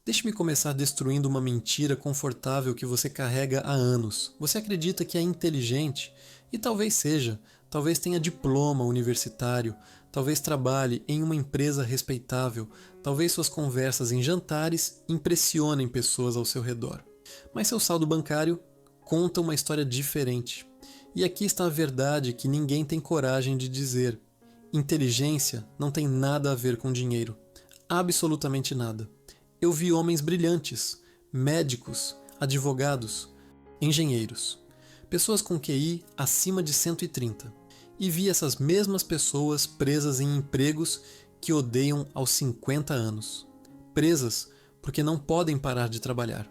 Deixe-me começar destruindo uma mentira confortável que você carrega há anos. Você acredita que é inteligente, e talvez seja, talvez tenha diploma universitário, talvez trabalhe em uma empresa respeitável, talvez suas conversas em jantares impressionem pessoas ao seu redor. Mas seu saldo bancário conta uma história diferente. E aqui está a verdade que ninguém tem coragem de dizer. Inteligência não tem nada a ver com dinheiro. Absolutamente nada. Eu vi homens brilhantes, médicos, advogados, engenheiros, pessoas com QI acima de 130, e vi essas mesmas pessoas presas em empregos que odeiam aos 50 anos. Presas porque não podem parar de trabalhar,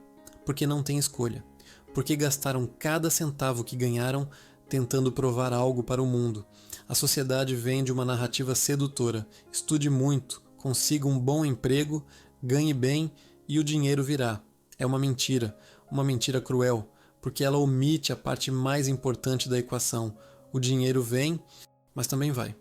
porque não têm escolha, porque gastaram cada centavo que ganharam tentando provar algo para o mundo. A sociedade vende uma narrativa sedutora: estude muito, consiga um bom emprego, ganhe bem e o dinheiro virá. É uma mentira cruel, porque ela omite a parte mais importante da equação. O dinheiro vem, mas também vai.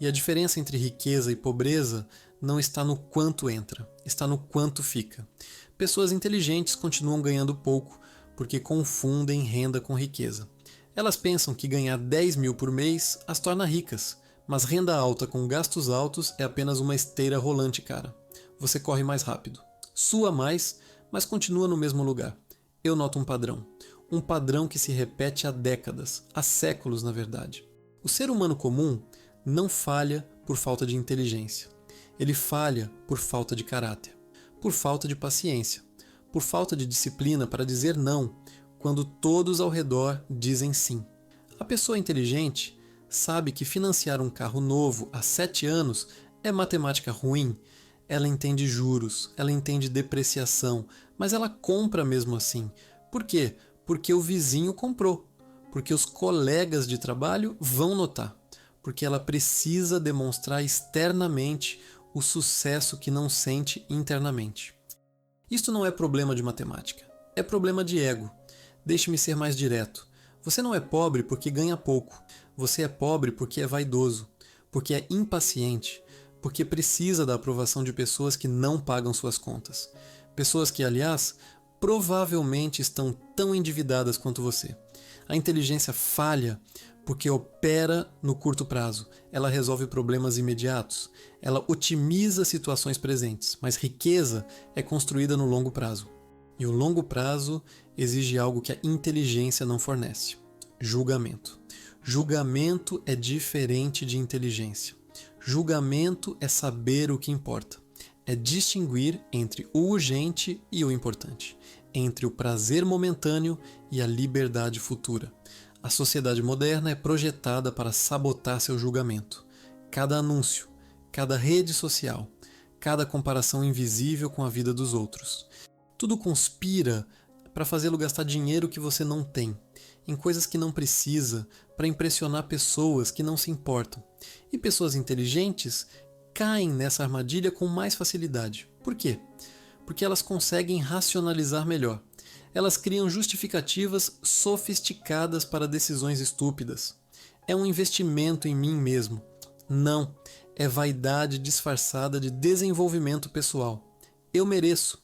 E a diferença entre riqueza e pobreza não está no quanto entra, está no quanto fica. Pessoas inteligentes continuam ganhando pouco, porque confundem renda com riqueza. Elas pensam que ganhar 10 mil por mês as torna ricas, mas renda alta com gastos altos é apenas uma esteira rolante, cara. Você corre mais rápido. Sua mais, mas continua no mesmo lugar. Eu noto um padrão. Um padrão que se repete há décadas, há séculos na verdade. O ser humano comum não falha por falta de inteligência. Ele falha por falta de caráter, por falta de paciência, por falta de disciplina para dizer não quando todos ao redor dizem sim. A pessoa inteligente sabe que financiar um carro novo há 7 anos é matemática ruim. Ela entende juros, ela entende depreciação, mas ela compra mesmo assim. Por quê? Porque o vizinho comprou, porque os colegas de trabalho vão notar, porque ela precisa demonstrar externamente o sucesso que não sente internamente. Isto não é problema de matemática, é problema de ego. Deixe-me ser mais direto. Você não é pobre porque ganha pouco, você é pobre porque é vaidoso, porque é impaciente, porque precisa da aprovação de pessoas que não pagam suas contas. Pessoas que, aliás, provavelmente estão tão endividadas quanto você. A inteligência falha porque opera no curto prazo. Ela resolve problemas imediatos. Ela otimiza situações presentes. Mas riqueza é construída no longo prazo. E o longo prazo exige algo que a inteligência não fornece: julgamento. Julgamento é diferente de inteligência. Julgamento é saber o que importa. É distinguir entre o urgente e o importante, entre o prazer momentâneo e a liberdade futura. A sociedade moderna é projetada para sabotar seu julgamento. Cada anúncio, cada rede social, cada comparação invisível com a vida dos outros. Tudo conspira para fazê-lo gastar dinheiro que você não tem, em coisas que não precisa, para impressionar pessoas que não se importam. E pessoas inteligentes caem nessa armadilha com mais facilidade. Por quê? Porque elas conseguem racionalizar melhor. Elas criam justificativas sofisticadas para decisões estúpidas. É um investimento em mim mesmo. Não, é vaidade disfarçada de desenvolvimento pessoal. Eu mereço.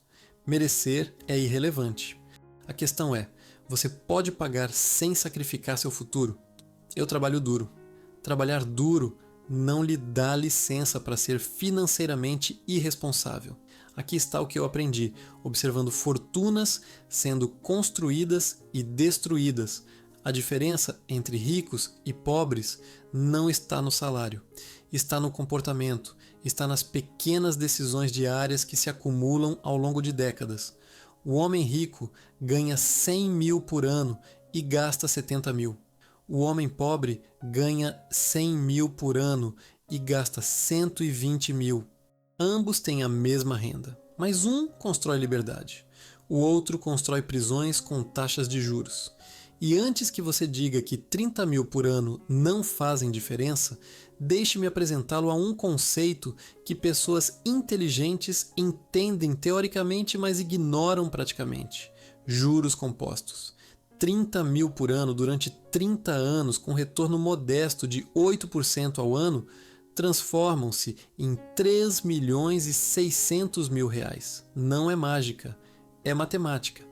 Merecer é irrelevante. A questão é, você pode pagar sem sacrificar seu futuro? Eu trabalho duro. Trabalhar duro não lhe dá licença para ser financeiramente irresponsável. Aqui está o que eu aprendi, observando fortunas sendo construídas e destruídas. A diferença entre ricos e pobres não está no salário, está no comportamento, está nas pequenas decisões diárias que se acumulam ao longo de décadas. O homem rico ganha 100 mil por ano e gasta 70 mil. O homem pobre ganha 100 mil por ano e gasta 120 mil. Ambos têm a mesma renda, mas um constrói liberdade, o outro constrói prisões com taxas de juros. E antes que você diga que 30 mil por ano não fazem diferença, deixe-me apresentá-lo a um conceito que pessoas inteligentes entendem teoricamente, mas ignoram praticamente: juros compostos. 30 mil por ano durante 30 anos com retorno modesto de 8% ao ano transformam-se em 3.600.000 reais. Não é mágica, é matemática.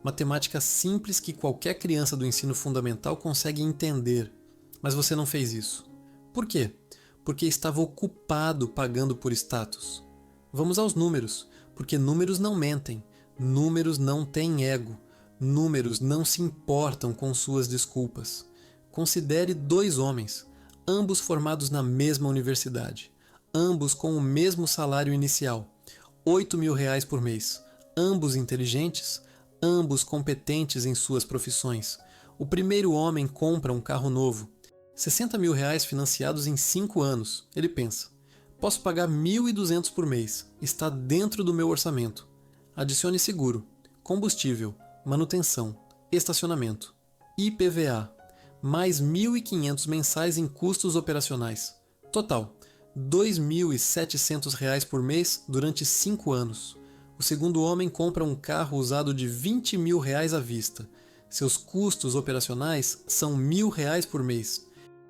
Matemática simples que qualquer criança do ensino fundamental consegue entender. Mas você não fez isso. Por quê? Porque estava ocupado pagando por status. Vamos aos números, porque números não mentem, números não têm ego, números não se importam com suas desculpas. Considere 2 homens, ambos formados na mesma universidade, ambos com o mesmo salário inicial, R$ 8.000 por mês, ambos inteligentes, ambos competentes em suas profissões. O primeiro homem compra um carro novo, R$ 60.000 financiados em 5 anos. Ele pensa: posso pagar 1.200 por mês, está dentro do meu orçamento. Adicione seguro, combustível, manutenção, estacionamento, IPVA, mais 1.500 mensais em custos operacionais. Total, R$ 2.700 por mês durante 5 anos. O segundo homem compra um carro usado de R$ 20.000 à vista. Seus custos operacionais são R$ 1.000 por mês.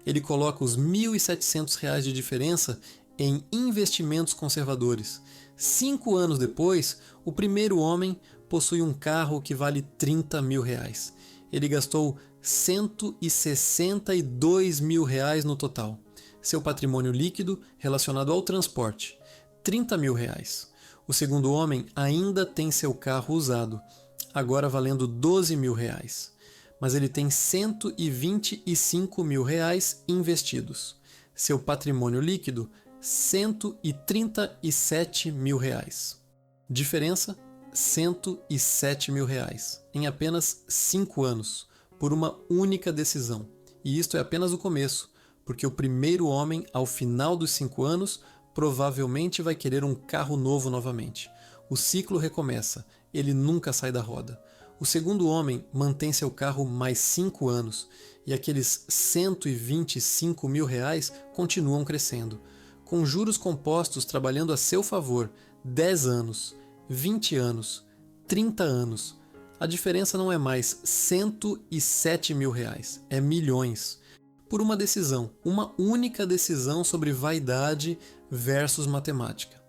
Ele coloca os R$ 1.700 de diferença em investimentos conservadores. 5 anos depois, o primeiro homem possui um carro que vale R$ 30.000. Ele gastou R$ 162.000 no total. Seu patrimônio líquido relacionado ao transporte, R$ 30.000. O segundo homem ainda tem seu carro usado, agora valendo R$ 12.000. Mas ele tem R$ 125.000 investidos. Seu patrimônio líquido, R$ 137.000. Diferença, R$ 107.000 em apenas 5 anos, por uma única decisão. E isto é apenas o começo, porque o primeiro homem, ao final dos 5 anos, provavelmente vai querer um carro novo novamente. O ciclo recomeça, ele nunca sai da roda. O segundo homem mantém seu carro mais 5 anos e aqueles R$ 125.000 continuam crescendo. Com juros compostos trabalhando a seu favor, 10 anos, 20 anos, 30 anos. A diferença não é mais R$ 107.000, é milhões. Por uma decisão, uma única decisão sobre vaidade versus matemática.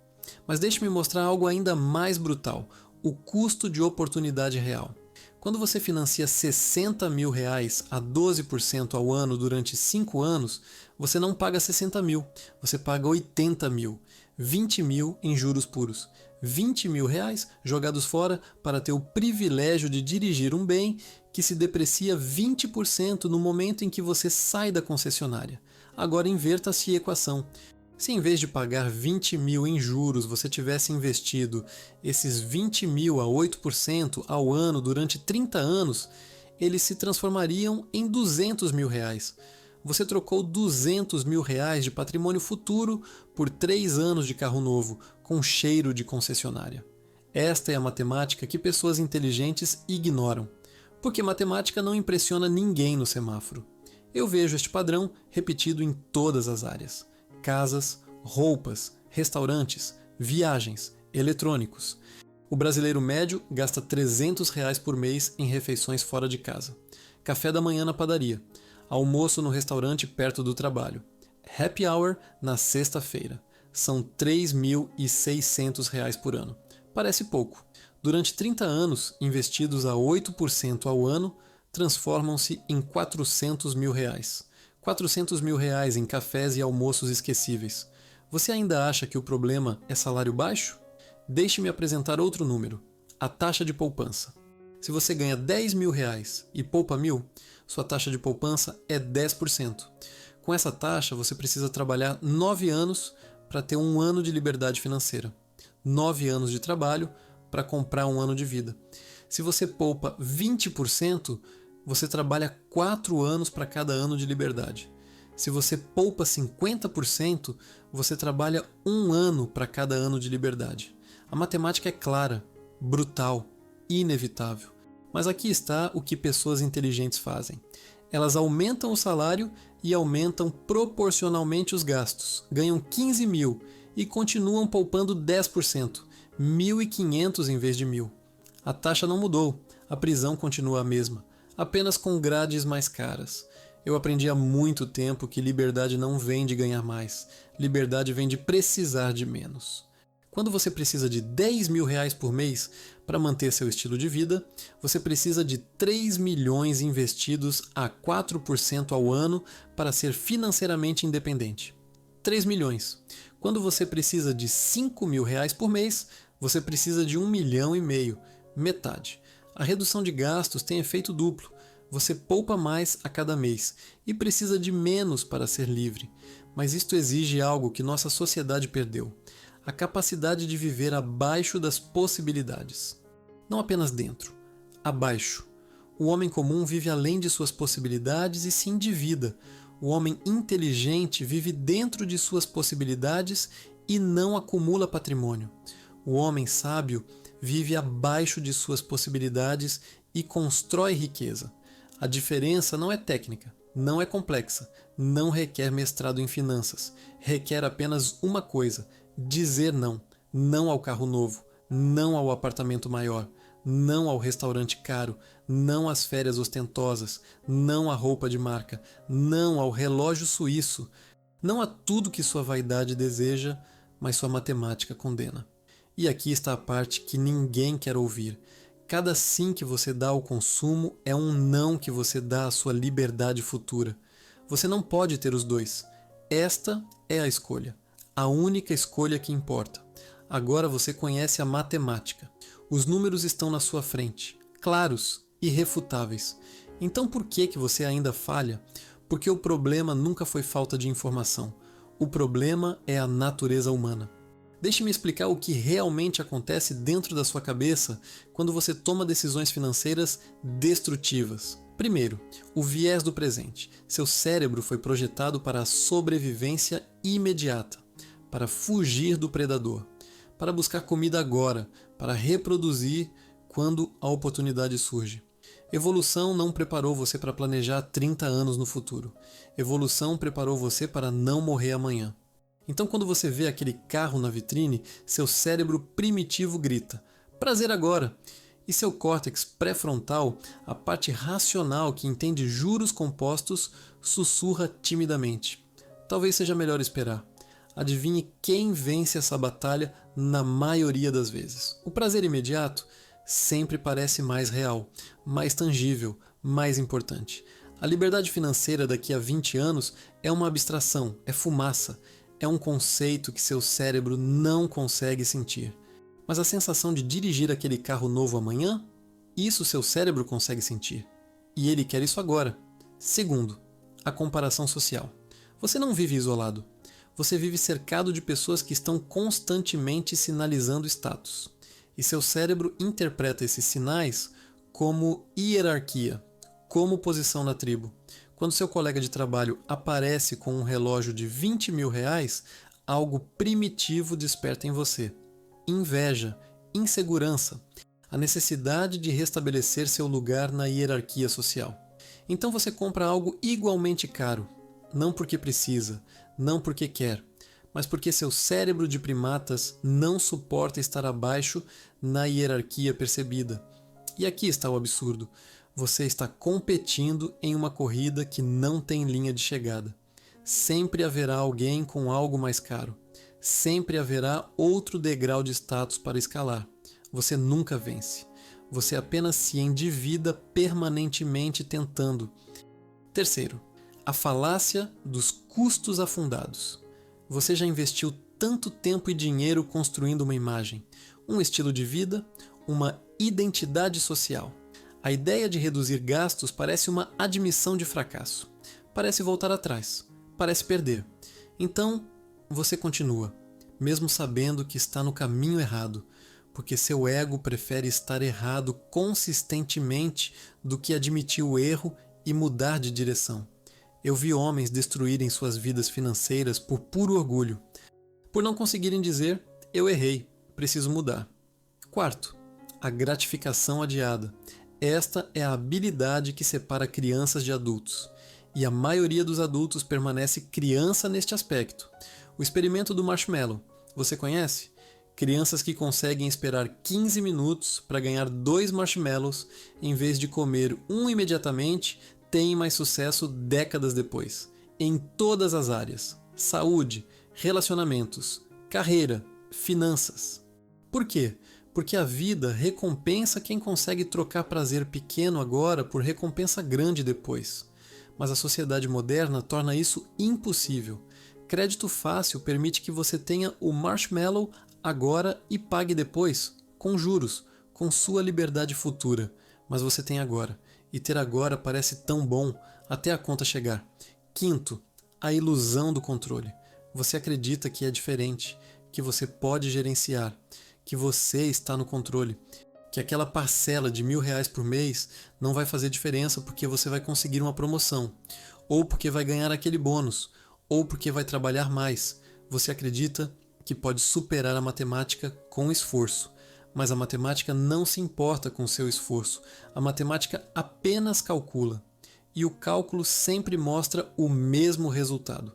Mas deixe-me mostrar algo ainda mais brutal, o custo de oportunidade real. Quando você financia R$ 60.000 a 12% ao ano durante 5 anos, você não paga 60.000, você paga 80.000, 20.000 em juros puros. R$ 20.000 jogados fora para ter o privilégio de dirigir um bem que se deprecia 20% no momento em que você sai da concessionária. Agora inverta-se a equação. Se em vez de pagar 20.000 em juros, você tivesse investido esses 20.000 a 8% ao ano durante 30 anos, eles se transformariam em R$ 200.000. Você trocou R$ 200.000 de patrimônio futuro por 3 anos de carro novo, com cheiro de concessionária. Esta é a matemática que pessoas inteligentes ignoram, porque matemática não impressiona ninguém no semáforo. Eu vejo este padrão repetido em todas as áreas. Casas, roupas, restaurantes, viagens, eletrônicos. O brasileiro médio gasta R$ 300 por mês em refeições fora de casa. Café da manhã na padaria. Almoço no restaurante perto do trabalho. Happy hour na sexta-feira. São R$ 3.600 por ano. Parece pouco. Durante 30 anos, investidos a 8% ao ano, transformam-se em R$ 400.000. R$ 400.000 em cafés e almoços esquecíveis. Você ainda acha que o problema é salário baixo? Deixe-me apresentar outro número. A taxa de poupança. Se você ganha R$ 10.000 e poupa 1.000, sua taxa de poupança é 10%. Com essa taxa, você precisa trabalhar 9 anos para ter um ano de liberdade financeira. 9 anos de trabalho para comprar um ano de vida. Se você poupa 20%, você trabalha 4 anos para cada ano de liberdade. Se você poupa 50%, você trabalha 1 ano para cada ano de liberdade. A matemática é clara, brutal, inevitável. Mas aqui está o que pessoas inteligentes fazem. Elas aumentam o salário e aumentam proporcionalmente os gastos. Ganham 15.000 e continuam poupando 10%, 1.500 em vez de 1.000. A taxa não mudou, a prisão continua a mesma, apenas com grades mais caras. Eu aprendi há muito tempo que liberdade não vem de ganhar mais. Liberdade vem de precisar de menos. Quando você precisa de 10 mil reais por mês para manter seu estilo de vida, você precisa de 3 milhões investidos a 4% ao ano para ser financeiramente independente. 3 milhões. Quando você precisa de 5 mil reais por mês, você precisa de 1,5 milhão, metade. A redução de gastos tem efeito duplo. Você poupa mais a cada mês e precisa de menos para ser livre. Mas isto exige algo que nossa sociedade perdeu: a capacidade de viver abaixo das possibilidades. Não apenas dentro, abaixo. O homem comum vive além de suas possibilidades e se endivida. O homem inteligente vive dentro de suas possibilidades e não acumula patrimônio. O homem sábio vive abaixo de suas possibilidades e constrói riqueza. A diferença não é técnica, não é complexa, não requer mestrado em finanças. Requer apenas uma coisa: dizer não. Não ao carro novo, não ao apartamento maior, não ao restaurante caro, não às férias ostentosas, não à roupa de marca, não ao relógio suíço, não a tudo que sua vaidade deseja, mas sua matemática condena. E aqui está a parte que ninguém quer ouvir. Cada sim que você dá ao consumo é um não que você dá à sua liberdade futura. Você não pode ter os dois. Esta é a escolha. A única escolha que importa. Agora você conhece a matemática. Os números estão na sua frente, claros, irrefutáveis. Então por que você ainda falha? Porque o problema nunca foi falta de informação. O problema é a natureza humana. Deixe-me explicar o que realmente acontece dentro da sua cabeça quando você toma decisões financeiras destrutivas. Primeiro, o viés do presente. Seu cérebro foi projetado para a sobrevivência imediata, para fugir do predador, para buscar comida agora, para reproduzir quando a oportunidade surge. Evolução não preparou você para planejar 30 anos no futuro. Evolução preparou você para não morrer amanhã. Então, quando você vê aquele carro na vitrine, seu cérebro primitivo grita: prazer agora! E seu córtex pré-frontal, a parte racional que entende juros compostos, sussurra timidamente: talvez seja melhor esperar. Adivinhe quem vence essa batalha na maioria das vezes. O prazer imediato sempre parece mais real, mais tangível, mais importante. A liberdade financeira daqui a 20 anos é uma abstração, é fumaça. É um conceito que seu cérebro não consegue sentir. Mas a sensação de dirigir aquele carro novo amanhã, isso seu cérebro consegue sentir. E ele quer isso agora. Segundo, a comparação social. Você não vive isolado. Você vive cercado de pessoas que estão constantemente sinalizando status. E seu cérebro interpreta esses sinais como hierarquia, como posição na tribo. Quando seu colega de trabalho aparece com um relógio de 20 mil reais, algo primitivo desperta em você: inveja, insegurança, a necessidade de restabelecer seu lugar na hierarquia social. Então você compra algo igualmente caro, não porque precisa, não porque quer, mas porque seu cérebro de primatas não suporta estar abaixo na hierarquia percebida. E aqui está o absurdo. Você está competindo em uma corrida que não tem linha de chegada. Sempre haverá alguém com algo mais caro. Sempre haverá outro degrau de status para escalar. Você nunca vence. Você apenas se endivida permanentemente tentando. Terceiro, a falácia dos custos afundados. Você já investiu tanto tempo e dinheiro construindo uma imagem, um estilo de vida, uma identidade social. A ideia de reduzir gastos parece uma admissão de fracasso. Parece voltar atrás. Parece perder. Então, você continua, mesmo sabendo que está no caminho errado, porque seu ego prefere estar errado consistentemente do que admitir o erro e mudar de direção. Eu vi homens destruírem suas vidas financeiras por puro orgulho, por não conseguirem dizer: eu errei, preciso mudar. Quarto, a gratificação adiada. Esta é a habilidade que separa crianças de adultos. E a maioria dos adultos permanece criança neste aspecto. O experimento do marshmallow, você conhece? Crianças que conseguem esperar 15 minutos para ganhar 2 marshmallows em vez de comer um imediatamente, tem mais sucesso décadas depois, em todas as áreas: saúde, relacionamentos, carreira, finanças. Por quê? Porque a vida recompensa quem consegue trocar prazer pequeno agora por recompensa grande depois. Mas a sociedade moderna torna isso impossível. Crédito fácil permite que você tenha o marshmallow agora e pague depois, com juros, com sua liberdade futura. Mas você tem agora, e ter agora parece tão bom até a conta chegar. Quinto, a ilusão do controle. Você acredita que é diferente, que você pode gerenciar, que você está no controle, que aquela parcela de R$ 1.000 por mês não vai fazer diferença porque você vai conseguir uma promoção, ou porque vai ganhar aquele bônus, ou porque vai trabalhar mais. Você acredita que pode superar a matemática com esforço, mas a matemática não se importa com seu esforço. A matemática apenas calcula, e o cálculo sempre mostra o mesmo resultado.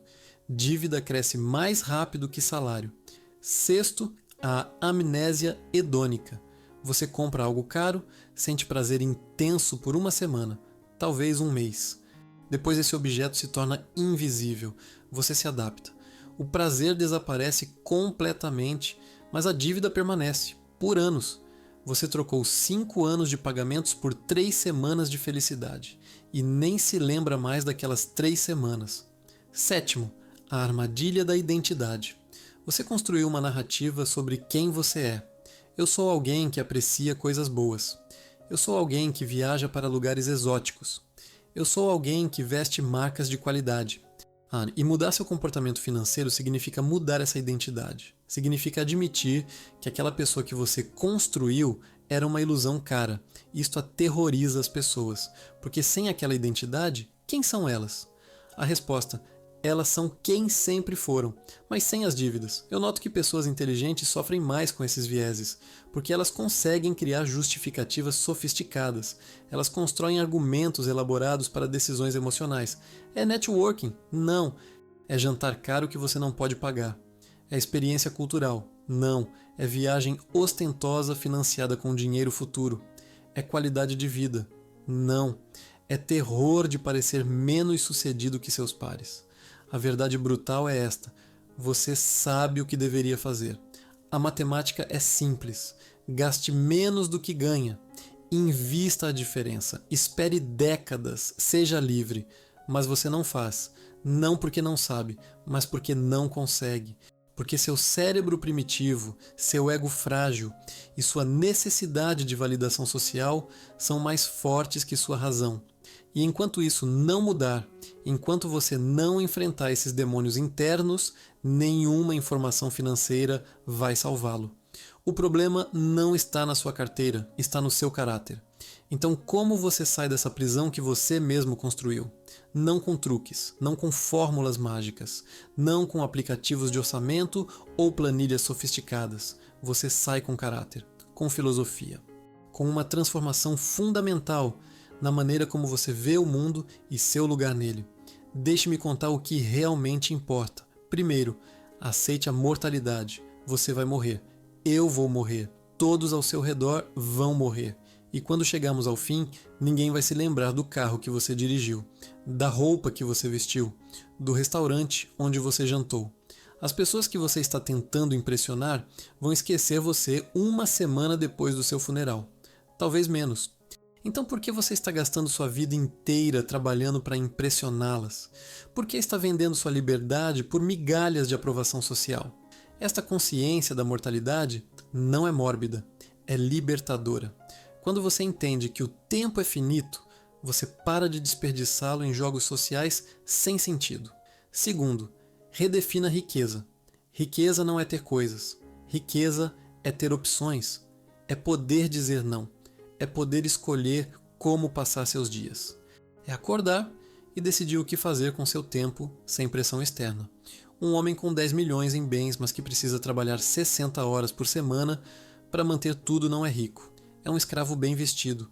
Dívida cresce mais rápido que salário. Sexto, a amnésia hedônica. Você compra algo caro, sente prazer intenso por uma semana, talvez um mês. Depois esse objeto se torna invisível, você se adapta. O prazer desaparece completamente, mas a dívida permanece, por anos. Você trocou 5 anos de pagamentos por 3 semanas de felicidade, e nem se lembra mais daquelas 3 semanas. Sétimo, a armadilha da identidade. Você construiu uma narrativa sobre quem você é. Eu sou alguém que aprecia coisas boas. Eu sou alguém que viaja para lugares exóticos. Eu sou alguém que veste marcas de qualidade. E mudar seu comportamento financeiro significa mudar essa identidade. Significa admitir que aquela pessoa que você construiu era uma ilusão cara. Isto aterroriza as pessoas, porque sem aquela identidade, quem são elas? A resposta: elas são quem sempre foram, mas sem as dívidas. Eu noto que pessoas inteligentes sofrem mais com esses vieses, porque elas conseguem criar justificativas sofisticadas. Elas constroem argumentos elaborados para decisões emocionais. É networking? Não. É jantar caro que você não pode pagar. É experiência cultural? Não. É viagem ostentosa financiada com dinheiro futuro. É qualidade de vida? Não. É terror de parecer menos sucedido que seus pares. A verdade brutal é esta: você sabe o que deveria fazer. A matemática é simples. Gaste menos do que ganha. Invista a diferença. Espere décadas. Seja livre. Mas você não faz. Não porque não sabe, mas porque não consegue. Porque seu cérebro primitivo, seu ego frágil e sua necessidade de validação social são mais fortes que sua razão. E enquanto isso não mudar, enquanto você não enfrentar esses demônios internos, nenhuma informação financeira vai salvá-lo. O problema não está na sua carteira, está no seu caráter. Então, como você sai dessa prisão que você mesmo construiu? Não com truques, não com fórmulas mágicas, não com aplicativos de orçamento ou planilhas sofisticadas. Você sai com caráter, com filosofia, com uma transformação fundamental na maneira como você vê o mundo e seu lugar nele. Deixe-me contar o que realmente importa. Primeiro, aceite a mortalidade. Você vai morrer. Eu vou morrer. Todos ao seu redor vão morrer. E quando chegarmos ao fim, ninguém vai se lembrar do carro que você dirigiu, da roupa que você vestiu, do restaurante onde você jantou. As pessoas que você está tentando impressionar vão esquecer você uma semana depois do seu funeral. Talvez menos. Então por que você está gastando sua vida inteira trabalhando para impressioná-las? Por que está vendendo sua liberdade por migalhas de aprovação social? Esta consciência da mortalidade não é mórbida, é libertadora. Quando você entende que o tempo é finito, você para de desperdiçá-lo em jogos sociais sem sentido. Segundo, redefina a riqueza. Riqueza não é ter coisas. Riqueza é ter opções. É poder dizer não. É poder escolher como passar seus dias. É acordar e decidir o que fazer com seu tempo sem pressão externa. Um homem com 10 milhões em bens, mas que precisa trabalhar 60 horas por semana para manter tudo não é rico. É um escravo bem vestido.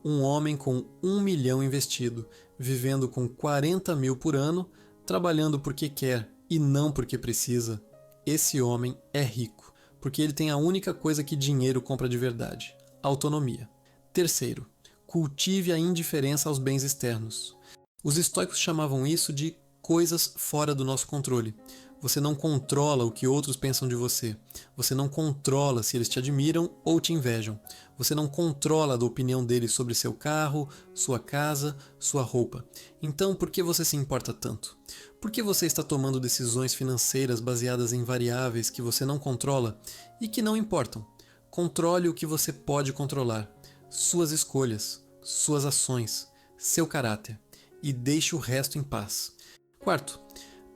Um homem com 1 milhão investido, vivendo com 40 mil por ano, trabalhando porque quer e não porque precisa. Esse homem é rico, porque ele tem a única coisa que dinheiro compra de verdade: autonomia. Terceiro, Cultive a indiferença aos bens externos. Os estoicos chamavam isso de coisas fora do nosso controle. Você não controla o que outros pensam de você. Você não controla se eles te admiram ou te invejam. Você não controla a opinião deles sobre seu carro, sua casa, sua roupa. Então, por que você se importa tanto? Por que você está tomando decisões financeiras baseadas em variáveis que você não controla e que não importam? Controle o que você pode controlar. Suas escolhas, suas ações, seu caráter. E deixe o resto em paz. Quarto,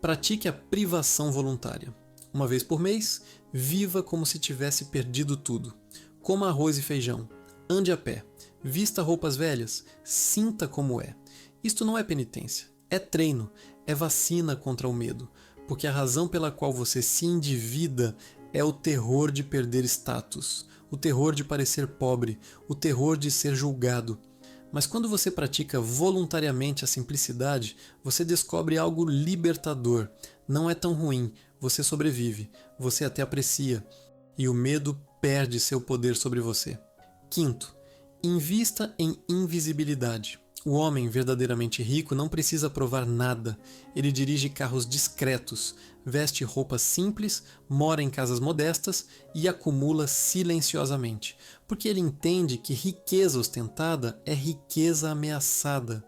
pratique a privação voluntária. Uma vez por mês, viva como se tivesse perdido tudo. Coma arroz e feijão. Ande a pé. Vista roupas velhas. Sinta como é. Isto não é penitência. É treino. É vacina contra o medo. Porque a razão pela qual você se endivida é o terror de perder status. O terror de parecer pobre. O terror de ser julgado. Mas quando você pratica voluntariamente a simplicidade, você descobre algo libertador. Não é tão ruim, você sobrevive, você até aprecia, e o medo perde seu poder sobre você. Quinto, invista em invisibilidade. O homem verdadeiramente rico não precisa provar nada. Ele dirige carros discretos, veste roupas simples, mora em casas modestas e acumula silenciosamente, porque ele entende que riqueza ostentada é riqueza ameaçada,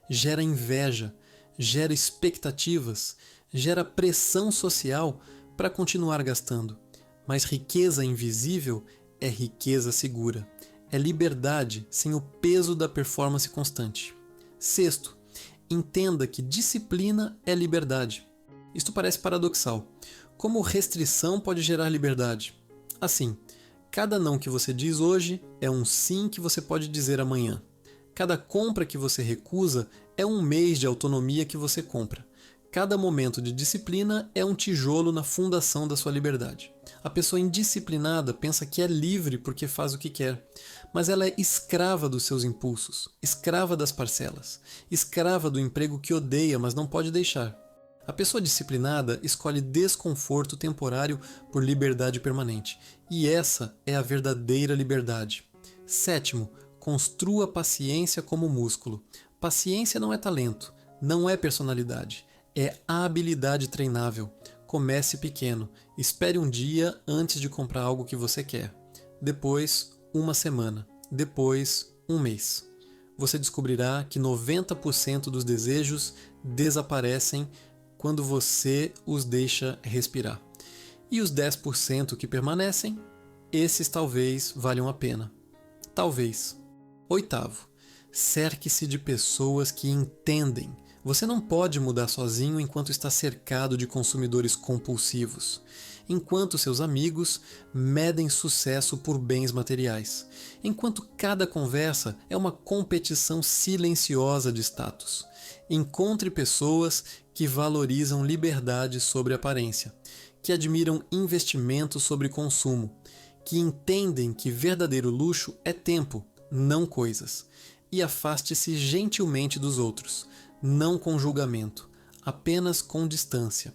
gera inveja, gera expectativas, gera pressão social para continuar gastando. Mas riqueza invisível é riqueza segura. É liberdade sem o peso da performance constante. Sexto, entenda que disciplina é liberdade. Isto parece paradoxal. Como restrição pode gerar liberdade? Assim, cada não que você diz hoje é um sim que você pode dizer amanhã. Cada compra que você recusa é um mês de autonomia que você compra. Cada momento de disciplina é um tijolo na fundação da sua liberdade. A pessoa indisciplinada pensa que é livre porque faz o que quer, mas ela é escrava dos seus impulsos, escrava das parcelas, escrava do emprego que odeia, mas não pode deixar. A pessoa disciplinada escolhe desconforto temporário por liberdade permanente, e essa é a verdadeira liberdade. Sétimo, construa paciência como músculo. Paciência não é talento, não é personalidade. É habilidade treinável. Comece pequeno. Espere um dia antes de comprar algo que você quer. Depois, uma semana. Depois, um mês. Você descobrirá que 90% dos desejos desaparecem quando você os deixa respirar. E os 10% que permanecem, esses talvez valham a pena. Talvez. Oitavo, cerque-se de pessoas que entendem. Você não pode mudar sozinho enquanto está cercado de consumidores compulsivos, enquanto seus amigos medem sucesso por bens materiais, enquanto cada conversa é uma competição silenciosa de status. Encontre pessoas que valorizam liberdade sobre aparência, que admiram investimento sobre consumo, que entendem que verdadeiro luxo é tempo, não coisas, e afaste-se gentilmente dos outros. Não com julgamento, apenas com distância.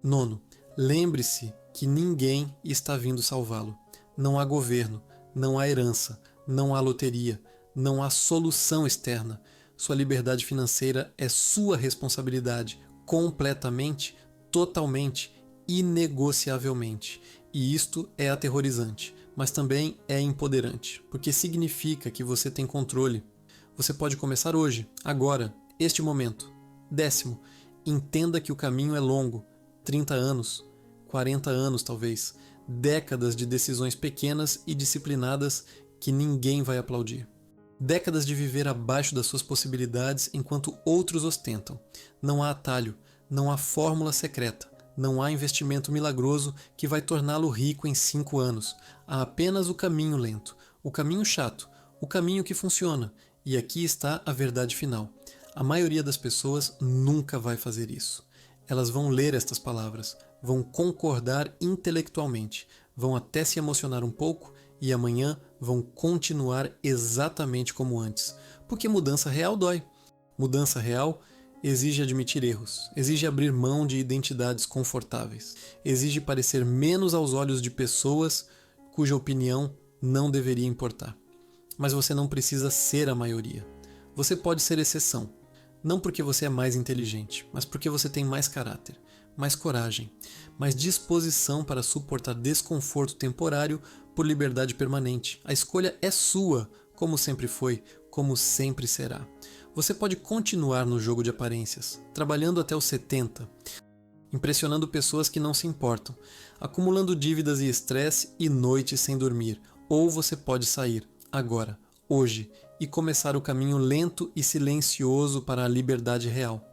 Nono, lembre-se que ninguém está vindo salvá-lo. Não há governo, não há herança, não há loteria, não há solução externa. Sua liberdade financeira é sua responsabilidade, completamente, totalmente, inegociavelmente. E isto é aterrorizante, mas também é empoderante, porque significa que você tem controle. Você pode começar hoje, agora, este momento. Décimo, entenda que o caminho é longo, 30 anos, 40 anos talvez, décadas de decisões pequenas e disciplinadas que ninguém vai aplaudir. Décadas de viver abaixo das suas possibilidades enquanto outros ostentam. Não há atalho, não há fórmula secreta, não há investimento milagroso que vai torná-lo rico em 5 anos. Há apenas o caminho lento, o caminho chato, o caminho que funciona. E aqui está a verdade final. A maioria das pessoas nunca vai fazer isso. Elas vão ler estas palavras, vão concordar intelectualmente, vão até se emocionar um pouco e amanhã vão continuar exatamente como antes. Porque mudança real dói. Mudança real exige admitir erros, exige abrir mão de identidades confortáveis, exige parecer menos aos olhos de pessoas cuja opinião não deveria importar. mas você não precisa ser a maioria. Você pode ser exceção. Não porque você é mais inteligente, mas porque você tem mais caráter, mais coragem, mais disposição para suportar desconforto temporário por liberdade permanente. A escolha é sua, como sempre foi, como sempre será. Você pode continuar no jogo de aparências, trabalhando até os 70, impressionando pessoas que não se importam, acumulando dívidas e estresse e noites sem dormir. Ou você pode sair, agora, hoje, e começar o caminho lento e silencioso para a liberdade real.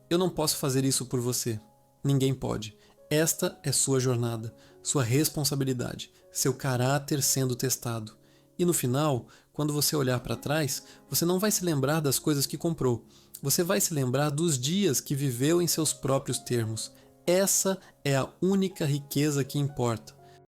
Eu não posso fazer isso por você. Ninguém pode. Esta é sua jornada, sua responsabilidade, seu caráter sendo testado. E no final, quando você olhar para trás, você não vai se lembrar das coisas que comprou. Você vai se lembrar dos dias que viveu em seus próprios termos. Essa é a única riqueza que importa.